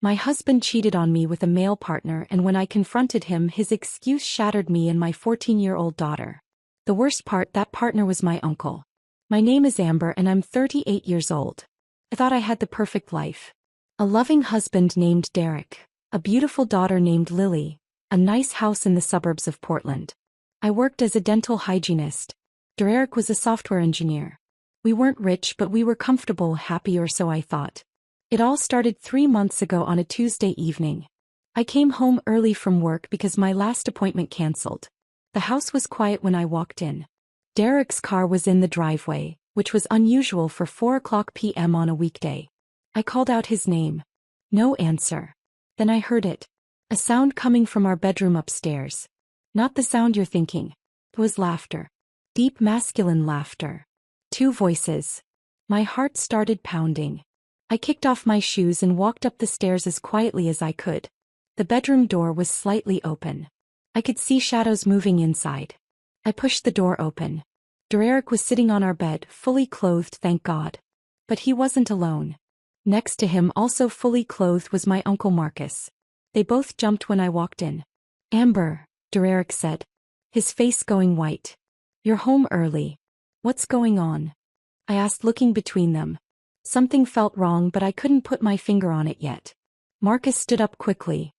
My husband cheated on me with a male partner, and when I confronted him, his excuse shattered me and my 14-year-old daughter. The worst part, that partner was my uncle. My name is Amber and I'm 38 years old. I thought I had the perfect life. A loving husband named Derek, a beautiful daughter named Lily, a nice house in the suburbs of Portland. I worked as a dental hygienist. Derek was a software engineer. We weren't rich, but we were comfortable, happy, or so I thought. It all started 3 months ago on a Tuesday evening. I came home early from work because my last appointment canceled. The house was quiet when I walked in. Derek's car was in the driveway, which was unusual for 4 p.m. on a weekday. I called out his name. No answer. Then I heard it. A sound coming from our bedroom upstairs. Not the sound you're thinking. It was laughter. Deep masculine laughter. 2 voices. My heart started pounding. I kicked off my shoes and walked up the stairs as quietly as I could. The bedroom door was slightly open. I could see shadows moving inside. I pushed the door open. Derek was sitting on our bed, fully clothed, thank God. But he wasn't alone. Next to him, also fully clothed, was my Uncle Marcus. They both jumped when I walked in. Amber, Derek said, his face going white. You're home early. What's going on? I asked, looking between them. Something felt wrong, but I couldn't put my finger on it yet. Marcus stood up quickly.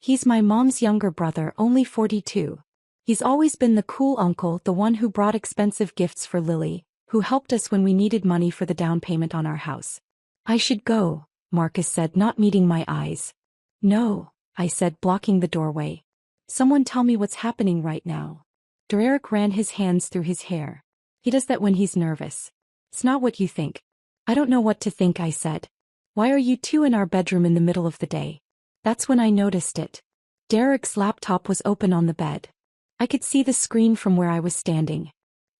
He's my mom's younger brother, only 42. He's always been the cool uncle, the one who brought expensive gifts for Lily, who helped us when we needed money for the down payment on our house. I should go, Marcus said, not meeting my eyes. No, I said, blocking the doorway. Someone tell me what's happening right now. Derek ran his hands through his hair. He does that when he's nervous. It's not what you think. I don't know what to think, I said. Why are you two in our bedroom in the middle of the day? That's when I noticed it. Derek's laptop was open on the bed. I could see the screen from where I was standing.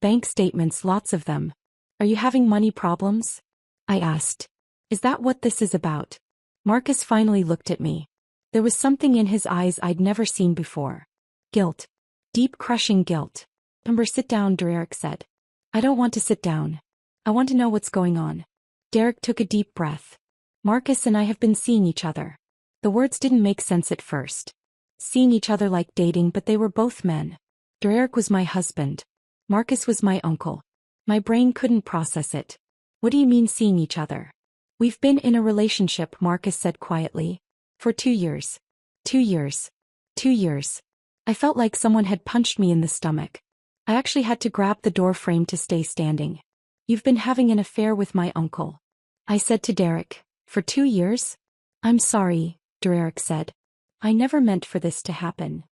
Bank statements, lots of them. Are you having money problems? I asked. Is that what this is about? Marcus finally looked at me. There was something in his eyes I'd never seen before. Guilt. Deep, crushing guilt. Amber, sit down, Derek said. I don't want to sit down. I want to know what's going on. Derek took a deep breath. Marcus and I have been seeing each other. The words didn't make sense at first. Seeing each other like dating, but they were both men. Derek was my husband. Marcus was my uncle. My brain couldn't process it. What do you mean seeing each other? We've been in a relationship, Marcus said quietly. For 2 years. 2 years. 2 years. I felt like someone had punched me in the stomach. I actually had to grab the door frame to stay standing. You've been having an affair with my uncle. I said to Derek. For 2 years? I'm sorry, Derek said. I never meant for this to happen.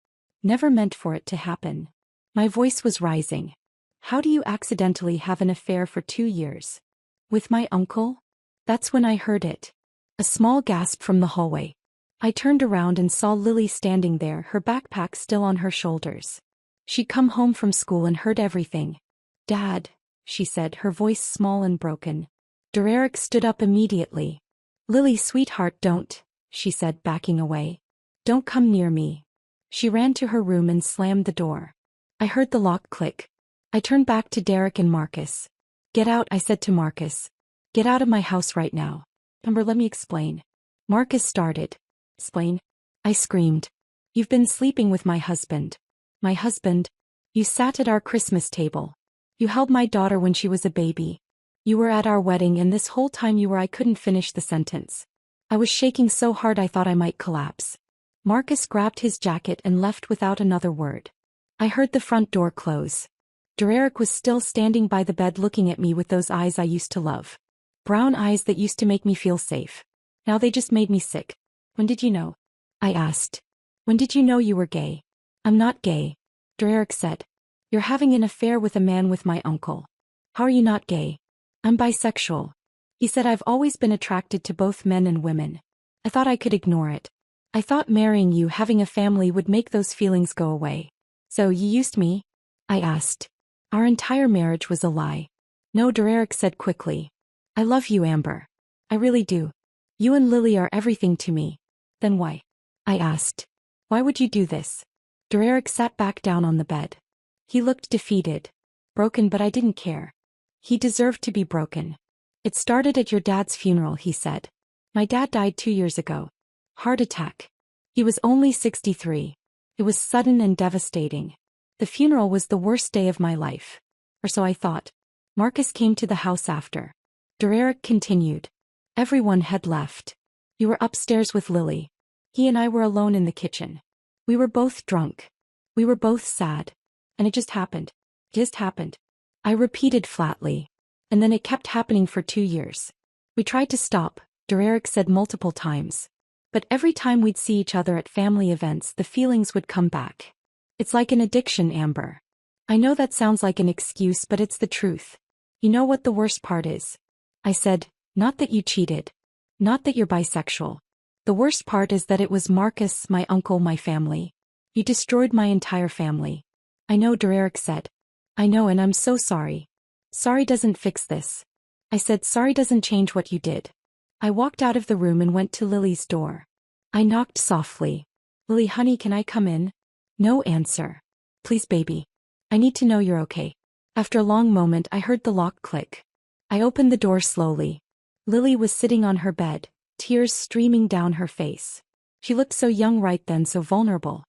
Never meant for it to happen. My voice was rising. How do you accidentally have an affair for 2 years? With my uncle? That's when I heard it. A small gasp from the hallway. I turned around and saw Lily standing there, her backpack still on her shoulders. She'd come home from school and heard everything. Dad, she said, her voice small and broken. Derek stood up immediately. Lily, sweetheart, don't, she said, backing away. Don't come near me. She ran to her room and slammed the door. I heard the lock click. I turned back to Derek and Marcus. Get out, I said to Marcus. Get out of my house right now. Amber, let me explain. Marcus started. Explain? I screamed. You've been sleeping with my husband. My husband? You sat at our Christmas table. You held my daughter when she was a baby. You were at our wedding, and this whole time you were. I couldn't finish the sentence. I was shaking so hard I thought I might collapse. Marcus grabbed his jacket and left without another word. I heard the front door close. Derek was still standing by the bed looking at me with those eyes I used to love. Brown eyes that used to make me feel safe. Now they just made me sick. When did you know? I asked. When did you know you were gay? I'm not gay, Derek said. You're having an affair with a man with my uncle. How are you not gay? I'm bisexual. He said I've always been attracted to both men and women. I thought I could ignore it. I thought marrying you, having a family would make those feelings go away. So you used me? I asked. Our entire marriage was a lie. No, Derek said quickly. I love you, Amber. I really do. You and Lily are everything to me. Then why? I asked. Why would you do this? Derek sat back down on the bed. He looked defeated. Broken, but I didn't care. He deserved to be broken. It started at your dad's funeral, he said. My dad died 2 years ago. Heart attack. He was only 63. It was sudden and devastating. The funeral was the worst day of my life. Or so I thought. Marcus came to the house after. Derek continued. Everyone had left. You were upstairs with Lily. He and I were alone in the kitchen. We were both drunk. We were both sad. And it just happened. It just happened. I repeated flatly. And then it kept happening for 2 years. We tried to stop, Derek said multiple times. But every time we'd see each other at family events, the feelings would come back. It's like an addiction, Amber. I know that sounds like an excuse, but it's the truth. You know what the worst part is? I said, not that you cheated. Not that you're bisexual. The worst part is that it was Marcus, my uncle, my family. You destroyed my entire family. I know, Derek said. I know, and I'm so sorry. Sorry doesn't fix this. I said, sorry doesn't change what you did. I walked out of the room and went to Lily's door. I knocked softly. Lily, honey, can I come in? No answer. Please, baby. I need to know you're okay. After a long moment, I heard the lock click. I opened the door slowly. Lily was sitting on her bed, tears streaming down her face. She looked so young right then, so vulnerable.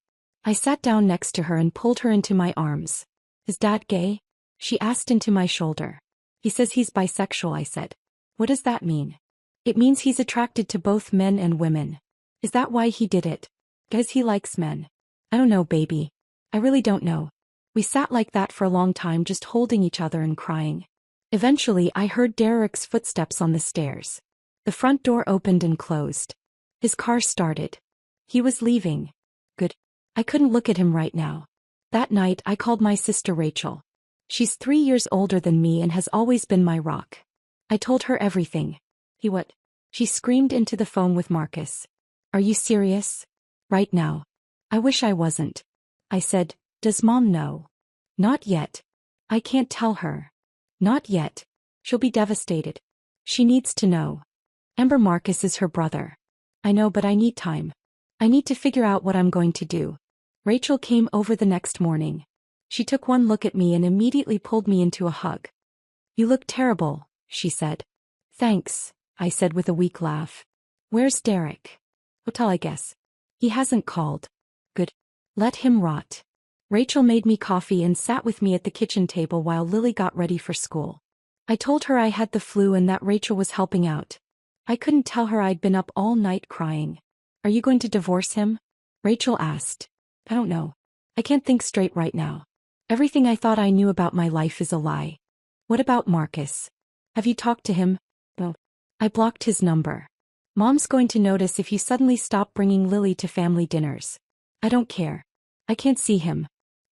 I sat down next to her and pulled her into my arms. Is Dad gay? She asked into my shoulder. He says he's bisexual, I said. What does that mean? It means he's attracted to both men and women. Is that why he did it? Because he likes men. I don't know, baby. I really don't know. We sat like that for a long time, just holding each other and crying. Eventually, I heard Derek's footsteps on the stairs. The front door opened and closed. His car started. He was leaving. Good. I couldn't look at him right now. That night, I called my sister Rachel. She's 3 years older than me and has always been my rock. I told her everything. He what? She screamed into the phone with Marcus. Are you serious? Right now. I wish I wasn't. I said, does Mom know? Not yet. I can't tell her. Not yet. She'll be devastated. She needs to know. Amber, Marcus is her brother. I know, but I need time. I need to figure out what I'm going to do. Rachel came over the next morning. She took one look at me and immediately pulled me into a hug. You look terrible, she said. Thanks, I said with a weak laugh. Where's Derek? Hotel, I guess. He hasn't called. Good. Let him rot. Rachel made me coffee and sat with me at the kitchen table while Lily got ready for school. I told her I had the flu and that Rachel was helping out. I couldn't tell her I'd been up all night crying. Are you going to divorce him? Rachel asked. I don't know. I can't think straight right now. Everything I thought I knew about my life is a lie. What about Marcus? Have you talked to him? No. I blocked his number. Mom's going to notice if you suddenly stop bringing Lily to family dinners. I don't care. I can't see him.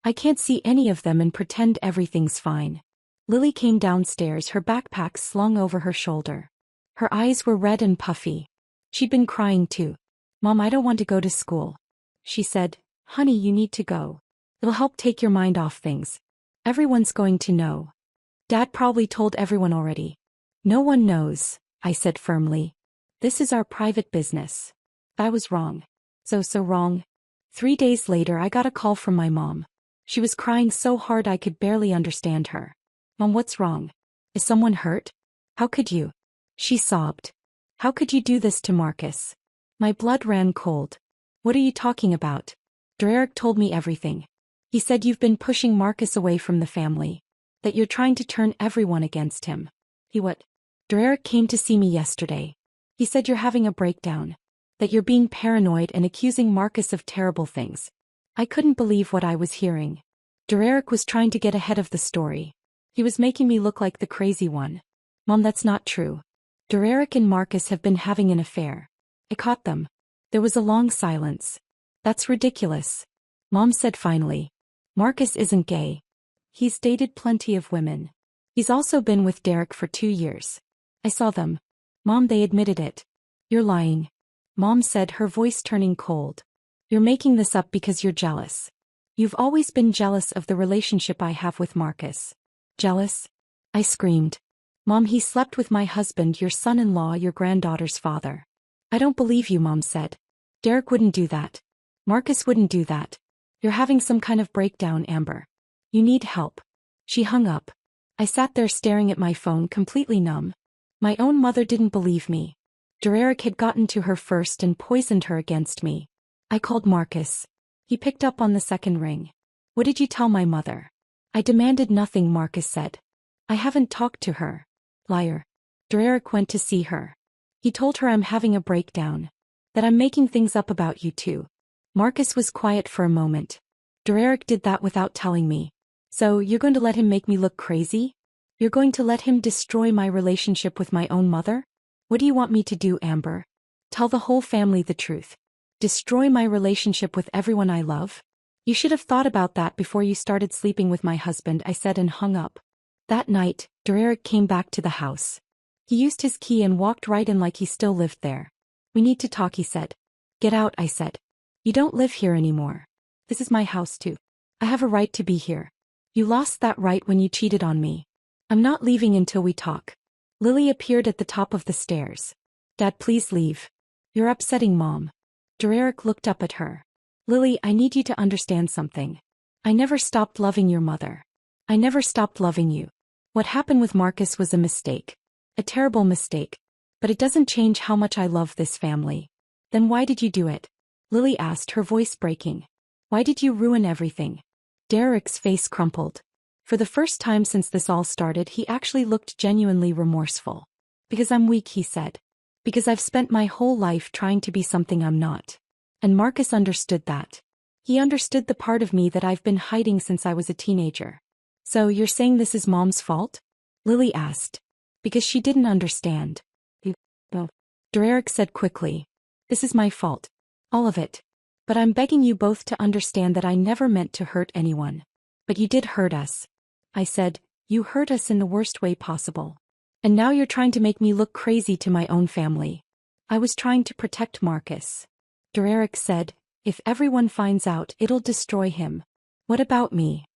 I can't see any of them and pretend everything's fine. Lily came downstairs, her backpack slung over her shoulder. Her eyes were red and puffy. She'd been crying too. Mom, I don't want to go to school. She said, honey, you need to go. It'll help take your mind off things. Everyone's going to know. Dad probably told everyone already. No one knows, I said firmly. This is our private business. I was wrong. So wrong. 3 days later, I got a call from my mom. She was crying so hard I could barely understand her. Mom, what's wrong? Is someone hurt? How could you? She sobbed. How could you do this to Marcus? My blood ran cold. What are you talking about? Derek told me everything. He said you've been pushing Marcus away from the family. That you're trying to turn everyone against him. He what? Derek came to see me yesterday. He said you're having a breakdown. That you're being paranoid and accusing Marcus of terrible things. I couldn't believe what I was hearing. Derek was trying to get ahead of the story. He was making me look like the crazy one. Mom, that's not true. Derek and Marcus have been having an affair. I caught them. There was a long silence. That's ridiculous. Mom said finally. Marcus isn't gay. He's dated plenty of women. He's also been with Derek for 2 years. I saw them. Mom, they admitted it. You're lying. Mom said, her voice turning cold. You're making this up because you're jealous. You've always been jealous of the relationship I have with Marcus. Jealous? I screamed. Mom, he slept with my husband, your son-in-law, your granddaughter's father. I don't believe you, Mom said. Derek wouldn't do that. Marcus wouldn't do that. You're having some kind of breakdown, Amber. You need help. She hung up. I sat there staring at my phone, completely numb. My own mother didn't believe me. Derek had gotten to her first and poisoned her against me. I called Marcus. He picked up on the second ring. What did you tell my mother? I demanded nothing, Marcus said. I haven't talked to her. Liar. Derek went to see her. He told her I'm having a breakdown. That I'm making things up about you two. Marcus was quiet for a moment. Derek did that without telling me. So, you're going to let him make me look crazy? You're going to let him destroy my relationship with my own mother? What do you want me to do, Amber? Tell the whole family the truth. Destroy my relationship with everyone I love? You should have thought about that before you started sleeping with my husband, I said and hung up. That night, Derek came back to the house. He used his key and walked right in like he still lived there. We need to talk, he said. Get out, I said. You don't live here anymore. This is my house too. I have a right to be here. You lost that right when you cheated on me. I'm not leaving until we talk. Lily appeared at the top of the stairs. Dad, please leave. You're upsetting Mom. Derek looked up at her. Lily, I need you to understand something. I never stopped loving your mother. I never stopped loving you. What happened with Marcus was a mistake. A terrible mistake. But it doesn't change how much I love this family. Then why did you do it? Lily asked, her voice breaking. Why did you ruin everything? Derek's face crumpled. For the first time since this all started, he actually looked genuinely remorseful. Because I'm weak, he said. Because I've spent my whole life trying to be something I'm not. And Marcus understood that. He understood the part of me that I've been hiding since I was a teenager. So you're saying this is Mom's fault? Lily asked. Because she didn't understand. No. Derek said quickly. This is my fault. All of it. But I'm begging you both to understand that I never meant to hurt anyone. But you did hurt us. I said, you hurt us in the worst way possible. And now you're trying to make me look crazy to my own family. I was trying to protect Marcus. Derek said, if everyone finds out, it'll destroy him. What about me?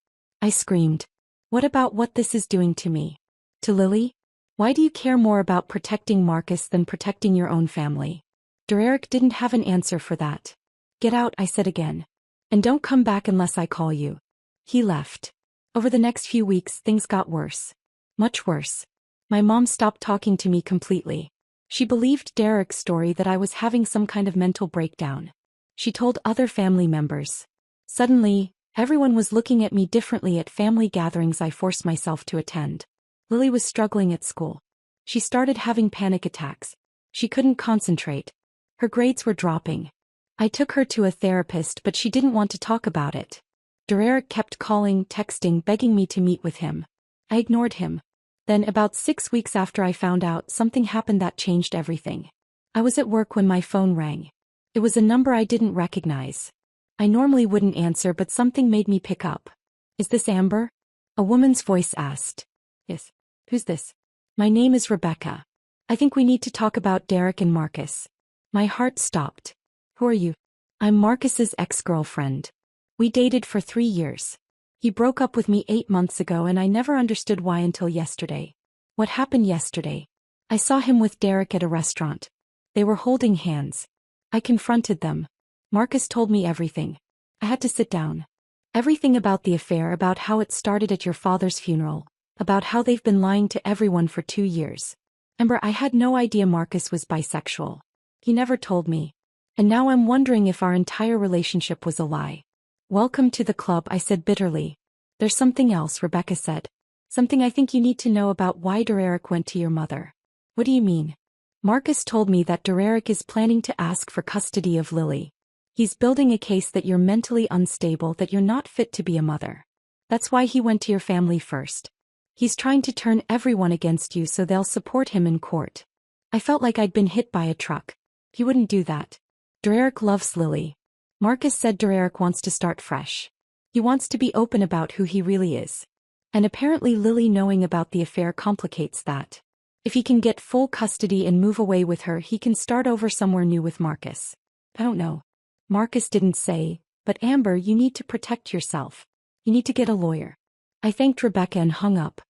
I screamed. What about what this is doing to me? To Lily? Why do you care more about protecting Marcus than protecting your own family? Derek didn't have an answer for that. Get out, I said again. And don't come back unless I call you. He left. Over the next few weeks, things got worse. Much worse. My mom stopped talking to me completely. She believed Derek's story that I was having some kind of mental breakdown. She told other family members. Suddenly, everyone was looking at me differently at family gatherings I forced myself to attend. Lily was struggling at school. She started having panic attacks. She couldn't concentrate. Her grades were dropping. I took her to a therapist, but she didn't want to talk about it. Derek kept calling, texting, begging me to meet with him. I ignored him. Then, about 6 weeks after I found out, something happened that changed everything. I was at work when my phone rang. It was a number I didn't recognize. I normally wouldn't answer, but something made me pick up. Is this Amber? A woman's voice asked. Yes. Who's this? My name is Rebecca. I think we need to talk about Derek and Marcus. My heart stopped. Who are you? I'm Marcus's ex-girlfriend. We dated for 3 years. He broke up with me 8 months ago and I never understood why until yesterday. What happened yesterday? I saw him with Derek at a restaurant. They were holding hands. I confronted them. Marcus told me everything. I had to sit down. Everything about the affair, about how it started at your father's funeral, about how they've been lying to everyone for 2 years. Amber, I had no idea Marcus was bisexual. He never told me. And now I'm wondering if our entire relationship was a lie. Welcome to the club, I said bitterly. There's something else, Rebecca said. Something I think you need to know about why Derek went to your mother. What do you mean? Marcus told me that Derek is planning to ask for custody of Lily. He's building a case that you're mentally unstable, that you're not fit to be a mother. That's why he went to your family first. He's trying to turn everyone against you so they'll support him in court. I felt like I'd been hit by a truck. He wouldn't do that. Derek loves Lily. Marcus said Derek wants to start fresh. He wants to be open about who he really is. And apparently Lily knowing about the affair complicates that. If he can get full custody and move away with her, he can start over somewhere new with Marcus. I don't know. Marcus didn't say, but Amber, you need to protect yourself. You need to get a lawyer. I thanked Rebecca and hung up.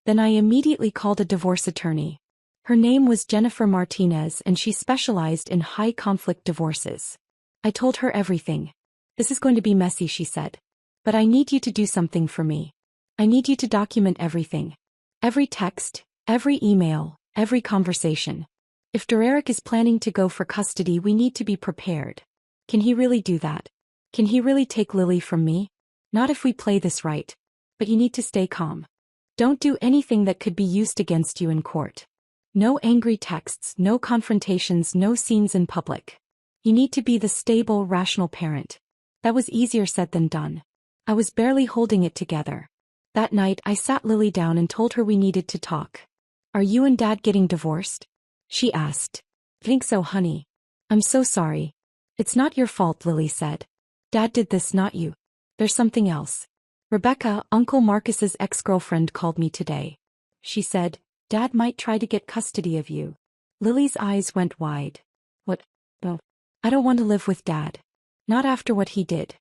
Then I immediately called a divorce attorney. Her name was Jennifer Martinez and she specialized in high-conflict divorces. I told her everything. This is going to be messy, she said. But I need you to do something for me. I need you to document everything. Every text, every email, every conversation. If Derek is planning to go for custody, we need to be prepared. Can he really do that? Can he really take Lily from me? Not if we play this right. But you need to stay calm. Don't do anything that could be used against you in court. No angry texts, no confrontations, no scenes in public. You need to be the stable, rational parent. That was easier said than done. I was barely holding it together. That night I sat Lily down and told her we needed to talk. Are you and Dad getting divorced? She asked. Think so, honey. I'm so sorry. It's not your fault, Lily said. Dad did this, not you. There's something else. Rebecca, Uncle Marcus's ex-girlfriend, called me today. She said, Dad might try to get custody of you. Lily's eyes went wide. What? No. I don't want to live with Dad. Not after what he did.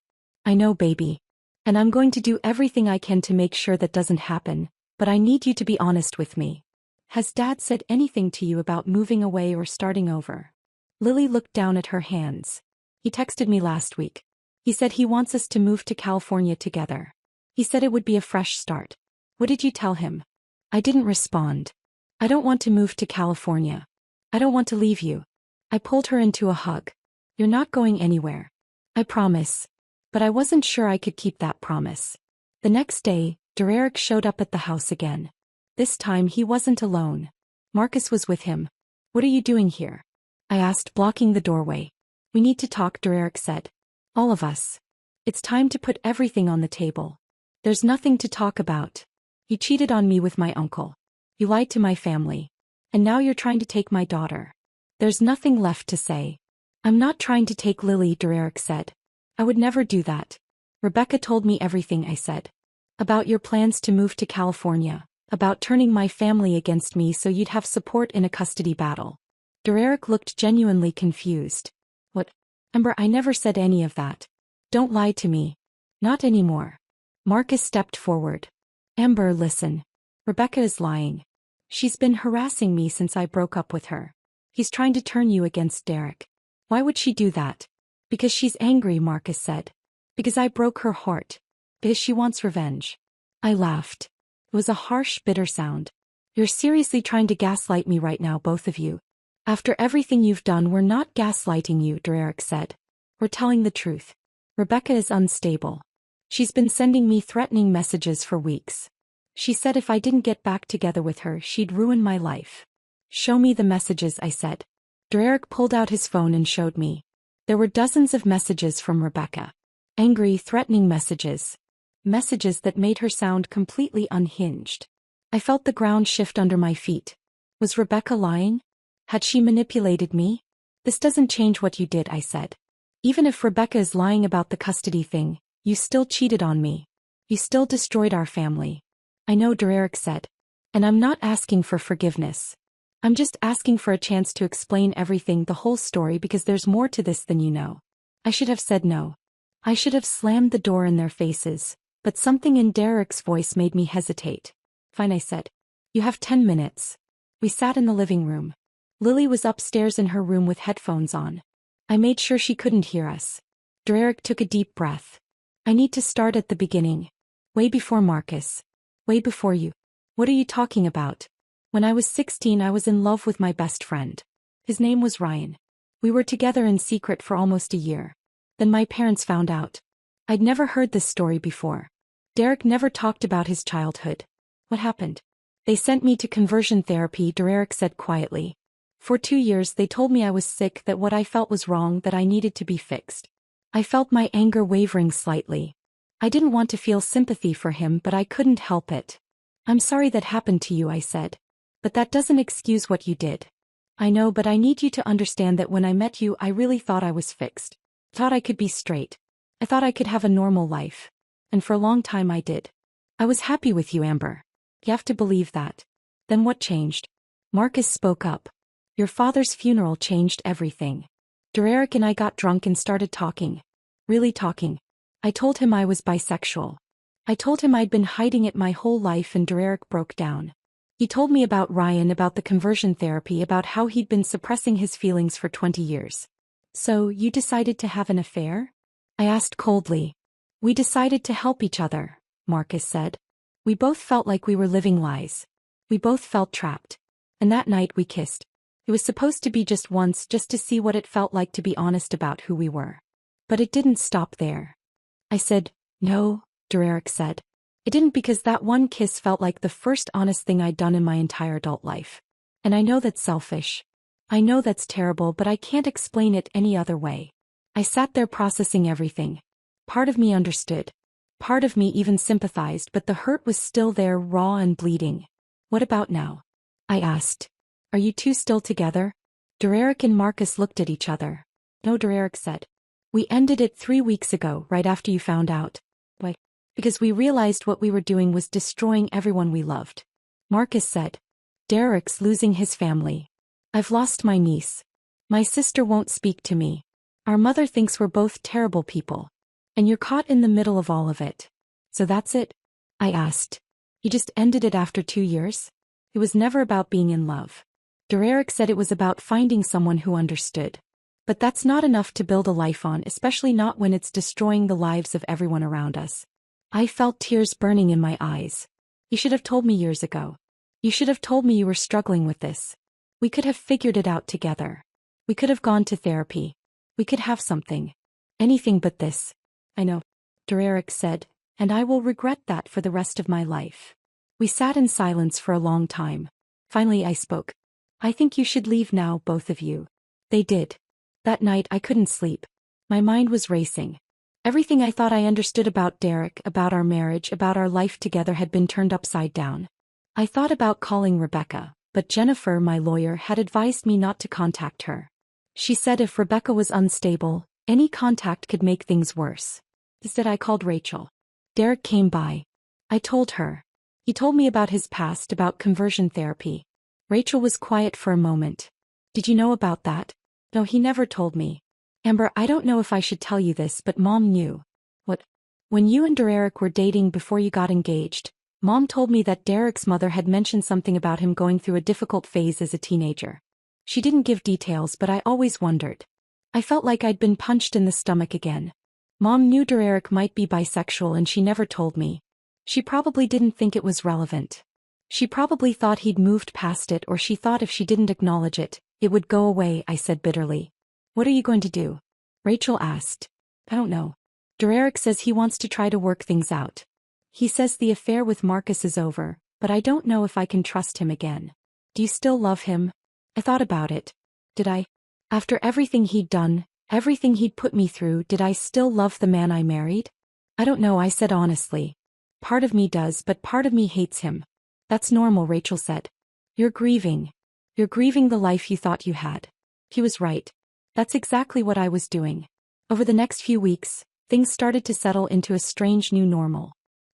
I know, baby. And I'm going to do everything I can to make sure that doesn't happen, but I need you to be honest with me. Has Dad said anything to you about moving away or starting over? Lily looked down at her hands. He texted me last week. He said he wants us to move to California together. He said it would be a fresh start. What did you tell him? I didn't respond. I don't want to move to California. I don't want to leave you. I pulled her into a hug. You're not going anywhere. I promise. But I wasn't sure I could keep that promise. The next day, Derek showed up at the house again. This time he wasn't alone. Marcus was with him. What are you doing here? I asked, blocking the doorway. We need to talk, Derek said. All of us. It's time to put everything on the table. There's nothing to talk about. You cheated on me with my uncle. You lied to my family. And now you're trying to take my daughter. There's nothing left to say. I'm not trying to take Lily, Derek said. I would never do that. Rebecca told me everything, I said. About your plans to move to California. About turning my family against me so you'd have support in a custody battle. Derek looked genuinely confused. What? Amber, I never said any of that. Don't lie to me. Not anymore. Marcus stepped forward. Amber, listen. Rebecca is lying. She's been harassing me since I broke up with her. He's trying to turn you against Derek. Why would she do that? Because she's angry, Marcus said. Because I broke her heart. Because she wants revenge. I laughed. It was a harsh, bitter sound. You're seriously trying to gaslight me right now, both of you. After everything you've done, we're not gaslighting you, Derek said. We're telling the truth. Rebecca is unstable. She's been sending me threatening messages for weeks. She said if I didn't get back together with her, she'd ruin my life. Show me the messages, I said. Derek pulled out his phone and showed me. There were dozens of messages from Rebecca. Angry, threatening messages. Messages that made her sound completely unhinged. I felt the ground shift under my feet. Was Rebecca lying? Had she manipulated me? This doesn't change what you did, I said. Even if Rebecca is lying about the custody thing, you still cheated on me. You still destroyed our family. I know, Derek said. And I'm not asking for forgiveness. I'm just asking for a chance to explain everything, the whole story, because there's more to this than you know. I should have said no. I should have slammed the door in their faces, but something in Derek's voice made me hesitate. Fine, I said. You have 10 minutes. We sat in the living room. Lily was upstairs in her room with headphones on. I made sure she couldn't hear us. Derek took a deep breath. I need to start at the beginning. Way before Marcus. Way before you. What are you talking about? When I was 16, I was in love with my best friend. His name was Ryan. We were together in secret for almost a year. Then my parents found out. I'd never heard this story before. Derek never talked about his childhood. What happened? They sent me to conversion therapy, Derek said quietly. For 2 years they told me I was sick, that what I felt was wrong, that I needed to be fixed. I felt my anger wavering slightly. I didn't want to feel sympathy for him, but I couldn't help it. I'm sorry that happened to you, I said. But that doesn't excuse what you did. I know, but I need you to understand that when I met you, I really thought I was fixed. Thought I could be straight. I thought I could have a normal life. And for a long time I did. I was happy with you, Amber. You have to believe that. Then what changed? Marcus spoke up. Your father's funeral changed everything. Derek and I got drunk and started talking. Really talking. I told him I was bisexual. I told him I'd been hiding it my whole life, and Derek broke down. He told me about Ryan, about the conversion therapy, about how he'd been suppressing his feelings for 20 years. So, you decided to have an affair? I asked coldly. We decided to help each other, Marcus said. We both felt like we were living lies. We both felt trapped. And that night we kissed. It was supposed to be just once, just to see what it felt like to be honest about who we were. But it didn't stop there. I said, "No," Derek said. "It didn't, because that one kiss felt like the first honest thing I'd done in my entire adult life. And I know that's selfish. I know that's terrible, but I can't explain it any other way." I sat there processing everything. Part of me understood. Part of me even sympathized, but the hurt was still there, raw and bleeding. "What about now?" I asked. "Are you two still together?" Derek and Marcus looked at each other. "No," Derek said. "We ended it 3 weeks ago, right after you found out." "Why?" "Because we realized what we were doing was destroying everyone we loved." Marcus said. "Derek's losing his family. I've lost my niece. My sister won't speak to me. Our mother thinks we're both terrible people. And you're caught in the middle of all of it." "So that's it?" I asked. "You just ended it after 2 years?" "It was never about being in love." Derek said it was about finding someone who understood. "But that's not enough to build a life on, especially not when it's destroying the lives of everyone around us." I felt tears burning in my eyes. "You should have told me years ago. You should have told me you were struggling with this. We could have figured it out together. We could have gone to therapy. We could have something. Anything but this." "I know," Derek said, "and I will regret that for the rest of my life." We sat in silence for a long time. Finally I spoke. "I think you should leave now, both of you." They did. That night I couldn't sleep. My mind was racing. Everything I thought I understood about Derek, about our marriage, about our life together had been turned upside down. I thought about calling Rebecca, but Jennifer, my lawyer, had advised me not to contact her. She said if Rebecca was unstable, any contact could make things worse. Instead I called Rachel. Derek came by. I told her. He told me about his past, about conversion therapy. Rachel was quiet for a moment. "Did you know about that?" "No, he never told me." "Amber, I don't know if I should tell you this, but Mom knew." "What?" "When you and Derek were dating before you got engaged, Mom told me that Derek's mother had mentioned something about him going through a difficult phase as a teenager. She didn't give details, but I always wondered. I felt like I'd been punched in the stomach again. Mom knew Derek might be bisexual and she never told me. She probably didn't think it was relevant. She probably thought he'd moved past it, or she thought if she didn't acknowledge it, it would go away," I said bitterly. "What are you going to do?" Rachel asked. "I don't know. Derek says he wants to try to work things out. He says the affair with Marcus is over, but I don't know if I can trust him again." "Do you still love him?" I thought about it. Did I? After everything he'd done, everything he'd put me through, did I still love the man I married? "I don't know," I said honestly. "Part of me does, but part of me hates him." "That's normal," Rachel said. "You're grieving. You're grieving the life you thought you had." He was right. That's exactly what I was doing. Over the next few weeks, things started to settle into a strange new normal.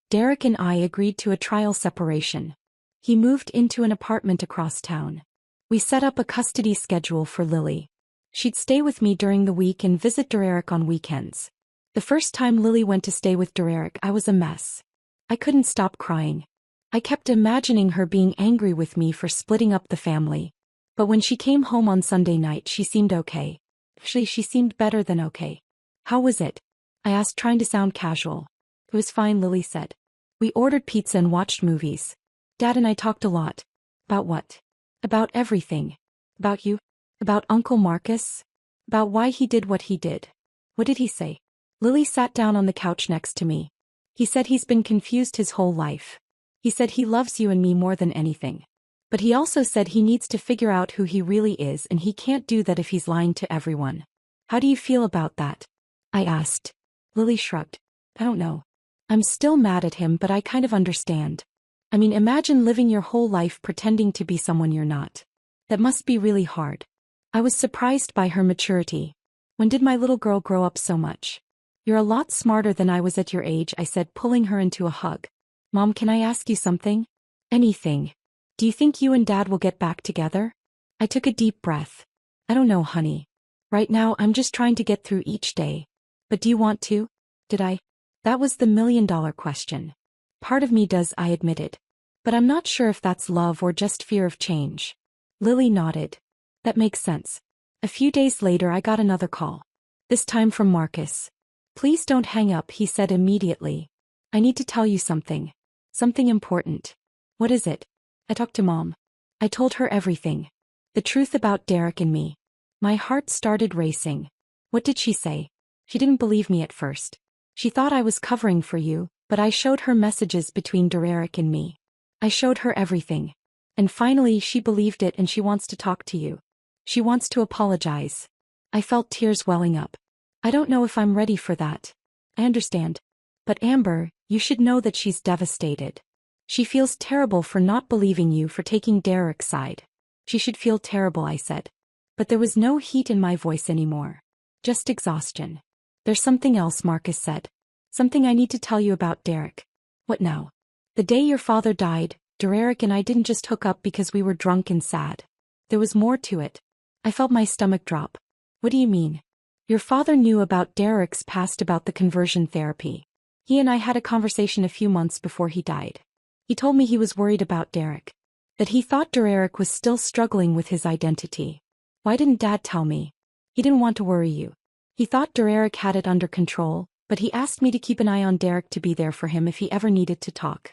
Derek and I agreed to a trial separation. He moved into an apartment across town. We set up a custody schedule for Lily. She'd stay with me during the week and visit Derek on weekends. The first time Lily went to stay with Derek, I was a mess. I couldn't stop crying. I kept imagining her being angry with me for splitting up the family. But when she came home on Sunday night, she seemed okay. Actually, she seemed better than okay. "How was it?" I asked, trying to sound casual. "It was fine," Lily said. "We ordered pizza and watched movies. Dad and I talked a lot." "About what?" "About everything." "About you?" "About Uncle Marcus?" "About why he did what he did." "What did he say?" Lily sat down on the couch next to me. "He said he's been confused his whole life. He said he loves you and me more than anything. But he also said he needs to figure out who he really is, and he can't do that if he's lying to everyone." "How do you feel about that?" I asked. Lily shrugged. "I don't know. I'm still mad at him, but I kind of understand. I mean, imagine living your whole life pretending to be someone you're not. That must be really hard." I was surprised by her maturity. "When did my little girl grow up so much?" "You're a lot smarter than I was at your age," I said, pulling her into a hug. "Mom, can I ask you something?" "Anything." "Do you think you and Dad will get back together?" I took a deep breath. "I don't know, honey. Right now I'm just trying to get through each day. But do you want to?" Did I? That was the million-dollar question. "Part of me does," I admitted. "But I'm not sure if that's love or just fear of change." Lily nodded. "That makes sense." A few days later I got another call. This time from Marcus. "Please don't hang up," he said immediately. "I need to tell you something. Something important." "What is it?" "I talked to Mom. I told her everything." The truth about Derek and me. My heart started racing. What did she say? She didn't believe me at first. She thought I was covering for you, but I showed her messages between Derek and me. I showed her everything. And finally she believed it and she wants to talk to you. She wants to apologize. I felt tears welling up. I don't know if I'm ready for that. I understand. But Amber, you should know that she's devastated. She feels terrible for not believing you, for taking Derek's side. She should feel terrible, I said. But there was no heat in my voice anymore. Just exhaustion. There's something else, Marcus said. Something I need to tell you about Derek. What now? The day your father died, Derek and I didn't just hook up because we were drunk and sad. There was more to it. I felt my stomach drop. What do you mean? Your father knew about Derek's past, about the conversion therapy. He and I had a conversation a few months before he died. He told me he was worried about Derek. That he thought Derek was still struggling with his identity. Why didn't Dad tell me? He didn't want to worry you. He thought Derek had it under control, but he asked me to keep an eye on Derek, to be there for him if he ever needed to talk.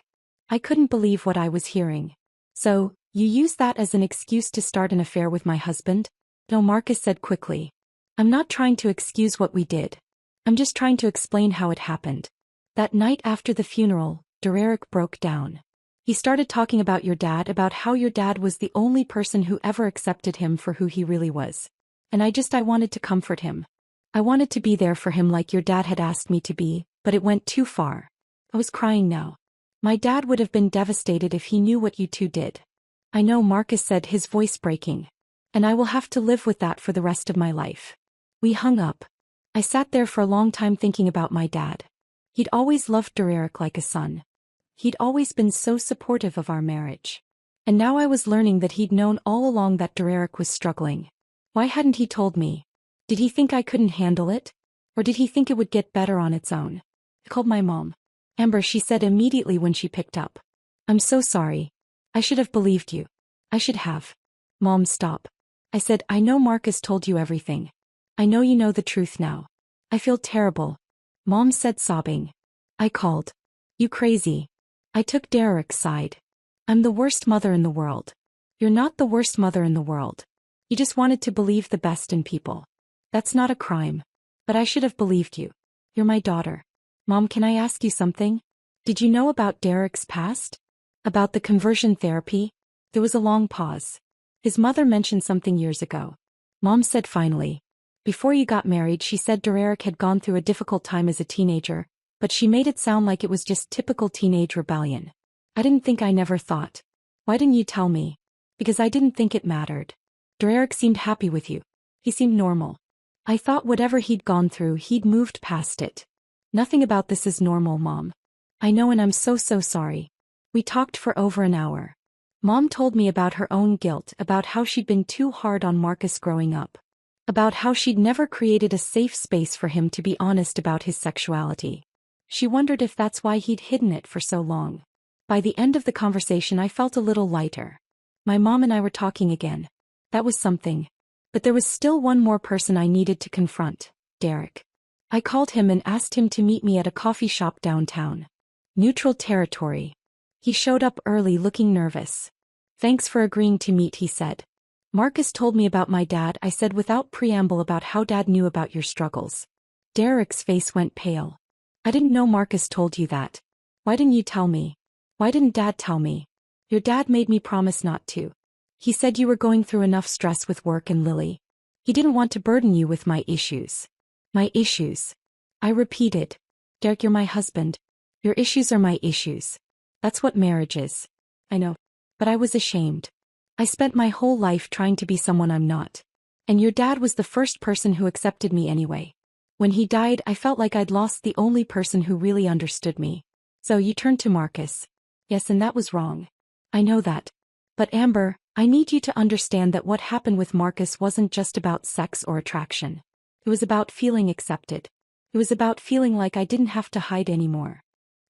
I couldn't believe what I was hearing. So, you use that as an excuse to start an affair with my husband? No, Marcus said quickly. I'm not trying to excuse what we did. I'm just trying to explain how it happened. That night after the funeral, Derek broke down. He started talking about your dad, about how your dad was the only person who ever accepted him for who he really was. And I wanted to comfort him. I wanted to be there for him like your dad had asked me to be, but it went too far. I was crying now. My dad would have been devastated if he knew what you two did. I know, Marcus said, his voice breaking. And I will have to live with that for the rest of my life. We hung up. I sat there for a long time thinking about my dad. He'd always loved Derek like a son. He'd always been so supportive of our marriage. And now I was learning that he'd known all along that Derek was struggling. Why hadn't he told me? Did he think I couldn't handle it? Or did he think it would get better on its own? I called my mom. Amber, she said immediately when she picked up. I'm so sorry. I should have believed you. I should have. Mom, stop. I said, I know Marcus told you everything. I know you know the truth now. I feel terrible. Mom said, sobbing. I called. You crazy. I took Derek's side. I'm the worst mother in the world. You're not the worst mother in the world. You just wanted to believe the best in people. That's not a crime. But I should have believed you. You're my daughter. Mom, can I ask you something? Did you know about Derek's past? About the conversion therapy? There was a long pause. His mother mentioned something years ago. Mom said finally. Before you got married, she said Derek had gone through a difficult time as a teenager, but she made it sound like it was just typical teenage rebellion. I didn't think, I never thought. Why didn't you tell me? Because I didn't think it mattered. Derek seemed happy with you. He seemed normal. I thought whatever he'd gone through, he'd moved past it. Nothing about this is normal, Mom. I know, and I'm so sorry. We talked for over an hour. Mom told me about her own guilt, about how she'd been too hard on Marcus growing up. About how she'd never created a safe space for him to be honest about his sexuality. She wondered if that's why he'd hidden it for so long. By the end of the conversation, I felt a little lighter. My mom and I were talking again. That was something. But there was still one more person I needed to confront, Derek. I called him and asked him to meet me at a coffee shop downtown. Neutral territory. He showed up early, looking nervous. Thanks for agreeing to meet, he said. Marcus told me about my dad, I said without preamble, about how Dad knew about your struggles. Derek's face went pale. I didn't know Marcus told you that. Why didn't you tell me? Why didn't Dad tell me? Your dad made me promise not to. He said you were going through enough stress with work and Lily. He didn't want to burden you with my issues. My issues. I repeated. Derek, you're my husband. Your issues are my issues. That's what marriage is. I know. But I was ashamed. I spent my whole life trying to be someone I'm not. And your dad was the first person who accepted me anyway. When he died, I felt like I'd lost the only person who really understood me. So you turned to Marcus. Yes, and that was wrong. I know that. But Amber, I need you to understand that what happened with Marcus wasn't just about sex or attraction. It was about feeling accepted. It was about feeling like I didn't have to hide anymore.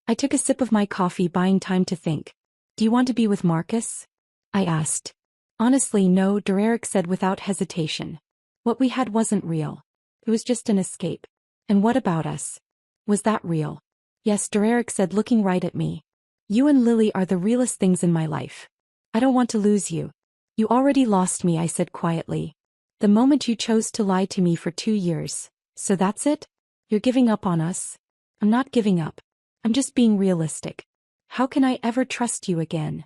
I took a sip of my coffee, buying time to think. Do you want to be with Marcus? I asked. Honestly, no, Derek said without hesitation. What we had wasn't real. It was just an escape. And what about us? Was that real? Yes, Derek said, looking right at me. You and Lily are the realest things in my life. I don't want to lose you. You already lost me, I said quietly. The moment you chose to lie to me for 2 years. So that's it? You're giving up on us? I'm not giving up. I'm just being realistic. How can I ever trust you again?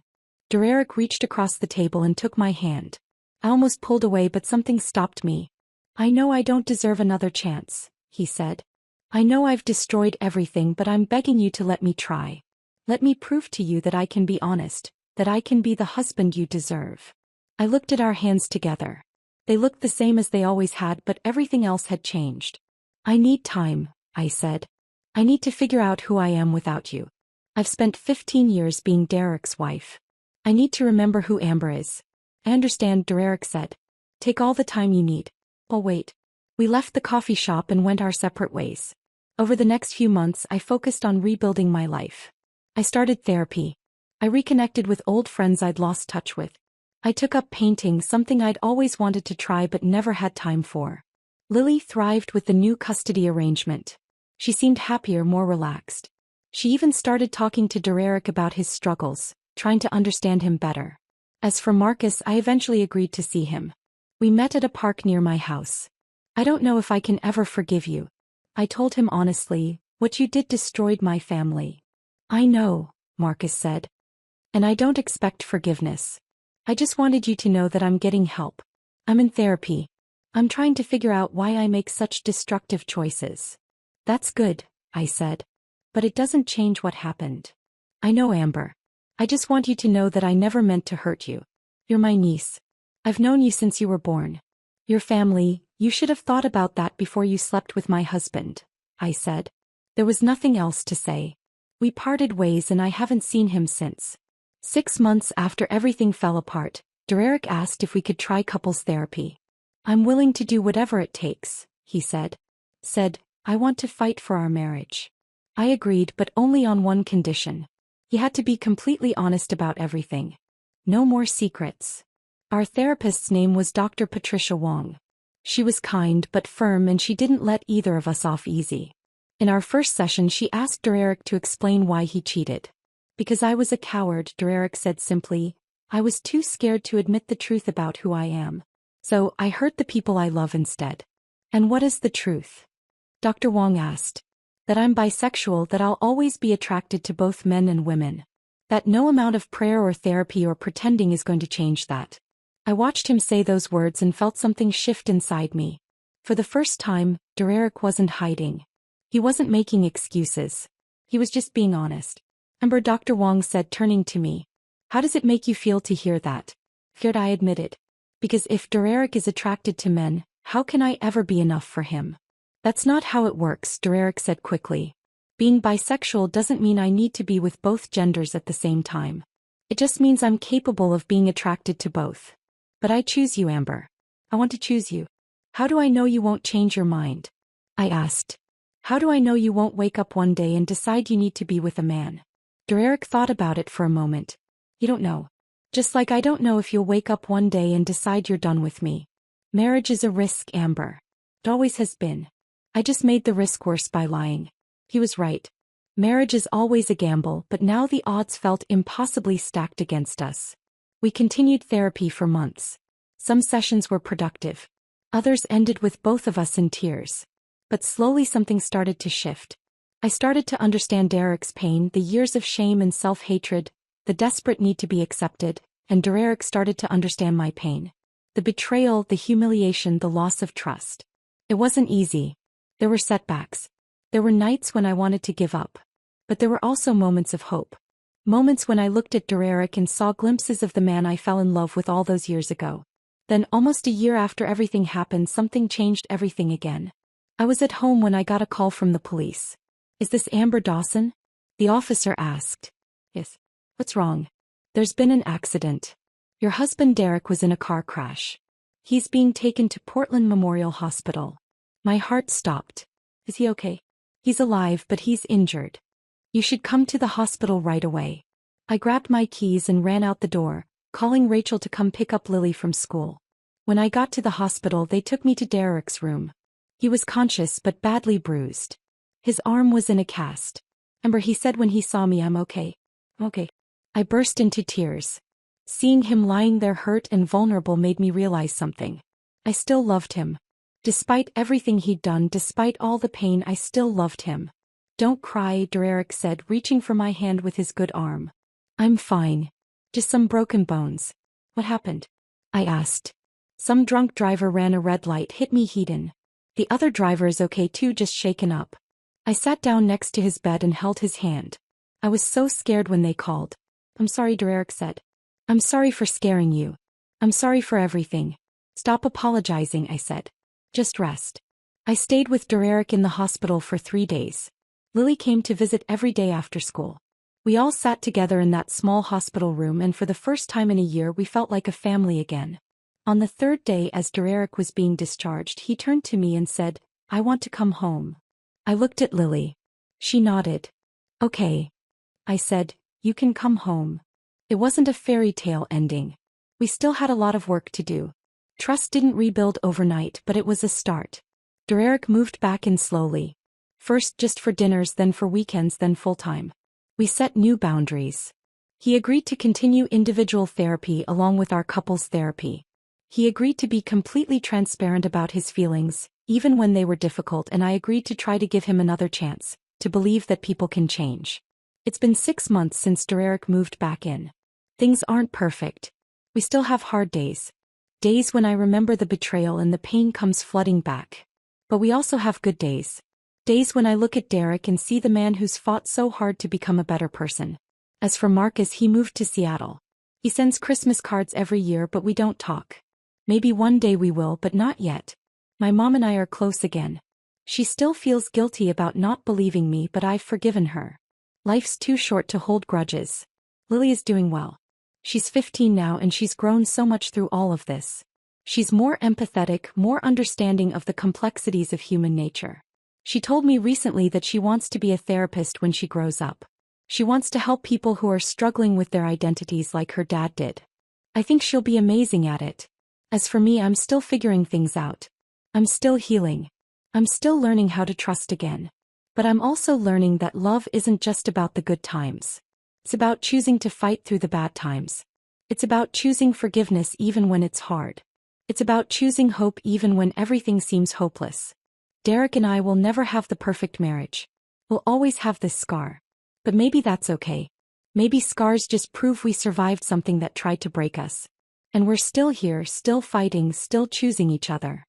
Derek reached across the table and took my hand. I almost pulled away, but something stopped me. I know I don't deserve another chance, he said. I know I've destroyed everything, but I'm begging you to let me try. Let me prove to you that I can be honest, that I can be the husband you deserve. I looked at our hands together. They looked the same as they always had, but everything else had changed. I need time, I said. I need to figure out who I am without you. I've spent 15 years being Derek's wife. I need to remember who Amber is. I understand, Derek said. Take all the time you need. I'll wait. We left the coffee shop and went our separate ways. Over the next few months, I focused on rebuilding my life. I started therapy. I reconnected with old friends I'd lost touch with. I took up painting, something I'd always wanted to try but never had time for. Lily thrived with the new custody arrangement. She seemed happier, more relaxed. She even started talking to Derek about his struggles, trying to understand him better. As for Marcus, I eventually agreed to see him. We met at a park near my house. I don't know if I can ever forgive you. I told him honestly, what you did destroyed my family. I know, Marcus said. And I don't expect forgiveness. I just wanted you to know that I'm getting help. I'm in therapy. I'm trying to figure out why I make such destructive choices. That's good, I said. But it doesn't change what happened. I know, Amber. I just want you to know that I never meant to hurt you. You're my niece. I've known you since you were born. Your family, you should have thought about that before you slept with my husband, I said. There was nothing else to say. We parted ways and I haven't seen him since. 6 months after everything fell apart, Derek asked if we could try couples therapy. I'm willing to do whatever it takes, he said. I want to fight for our marriage. I agreed, but only on one condition. He had to be completely honest about everything. No more secrets. Our therapist's name was Dr. Patricia Wong. She was kind but firm, and she didn't let either of us off easy. In our first session, she asked Derek to explain why he cheated. Because I was a coward, Derek said simply. I was too scared to admit the truth about who I am. So I hurt the people I love instead. And what is the truth? Dr. Wong asked. That I'm bisexual, that I'll always be attracted to both men and women. That no amount of prayer or therapy or pretending is going to change that. I watched him say those words and felt something shift inside me. For the first time, Derek wasn't hiding. He wasn't making excuses. He was just being honest. Amber, Dr. Wong said, turning to me. How does it make you feel to hear that? Feared, I admitted. Because if Derek is attracted to men, how can I ever be enough for him? That's not how it works, Derek said quickly. Being bisexual doesn't mean I need to be with both genders at the same time. It just means I'm capable of being attracted to both. But I choose you, Amber. I want to choose you. How do I know you won't change your mind? I asked. How do I know you won't wake up one day and decide you need to be with a man? Derek thought about it for a moment. You don't know. Just like I don't know if you'll wake up one day and decide you're done with me. Marriage is a risk, Amber. It always has been. I just made the risk worse by lying. He was right. Marriage is always a gamble, but now the odds felt impossibly stacked against us. We continued therapy for months. Some sessions were productive. Others ended with both of us in tears. But slowly something started to shift. I started to understand Derek's pain, the years of shame and self-hatred, the desperate need to be accepted, and Derek started to understand my pain. The betrayal, the humiliation, the loss of trust. It wasn't easy. There were setbacks. There were nights when I wanted to give up. But there were also moments of hope. Moments when I looked at Derek and saw glimpses of the man I fell in love with all those years ago. Then, almost a year after everything happened, something changed everything again. I was at home when I got a call from the police. Is this Amber Dawson? The officer asked. Yes. What's wrong? There's been an accident. Your husband Derek was in a car crash. He's being taken to Portland Memorial Hospital. My heart stopped. Is he okay? He's alive, but he's injured. You should come to the hospital right away. I grabbed my keys and ran out the door, calling Rachel to come pick up Lily from school. When I got to the hospital, they took me to Derek's room. He was conscious but badly bruised. His arm was in a cast. Amber, he said when he saw me, I'm okay. Okay. I burst into tears. Seeing him lying there hurt and vulnerable made me realize something. I still loved him. Despite everything he'd done, despite all the pain, I still loved him. Don't cry, Derek said, reaching for my hand with his good arm. I'm fine. Just some broken bones. What happened? I asked. Some drunk driver ran a red light, hit me head-on. The other driver is okay too, just shaken up. I sat down next to his bed and held his hand. I was so scared when they called. I'm sorry, Derek said. I'm sorry for scaring you. I'm sorry for everything. Stop apologizing, I said. Just rest. I stayed with Derek in the hospital for 3 days. Lily came to visit every day after school. We all sat together in that small hospital room, and for the first time in a year we felt like a family again. On the 3rd day, as Derek was being discharged, he turned to me and said, I want to come home. I looked at Lily. She nodded. Okay. I said, you can come home. It wasn't a fairy tale ending. We still had a lot of work to do. Trust didn't rebuild overnight, but it was a start. Derek moved back in slowly. First just for dinners, then for weekends, then full-time. We set new boundaries. He agreed to continue individual therapy along with our couples therapy. He agreed to be completely transparent about his feelings, even when they were difficult, and I agreed to try to give him another chance, to believe that people can change. It's been 6 months since Derek moved back in. Things aren't perfect. We still have hard days. Days when I remember the betrayal and the pain comes flooding back. But we also have good days. Days when I look at Derek and see the man who's fought so hard to become a better person. As for Marcus, he moved to Seattle. He sends Christmas cards every year, but we don't talk. Maybe one day we will, but not yet. My mom and I are close again. She still feels guilty about not believing me, but I've forgiven her. Life's too short to hold grudges. Lily is doing well. She's 15 now and she's grown so much through all of this. She's more empathetic, more understanding of the complexities of human nature. She told me recently that she wants to be a therapist when she grows up. She wants to help people who are struggling with their identities like her dad did. I think she'll be amazing at it. As for me, I'm still figuring things out. I'm still healing. I'm still learning how to trust again. But I'm also learning that love isn't just about the good times. It's about choosing to fight through the bad times. It's about choosing forgiveness even when it's hard. It's about choosing hope even when everything seems hopeless. Derek and I will never have the perfect marriage. We'll always have this scar. But maybe that's okay. Maybe scars just prove we survived something that tried to break us. And we're still here, still fighting, still choosing each other.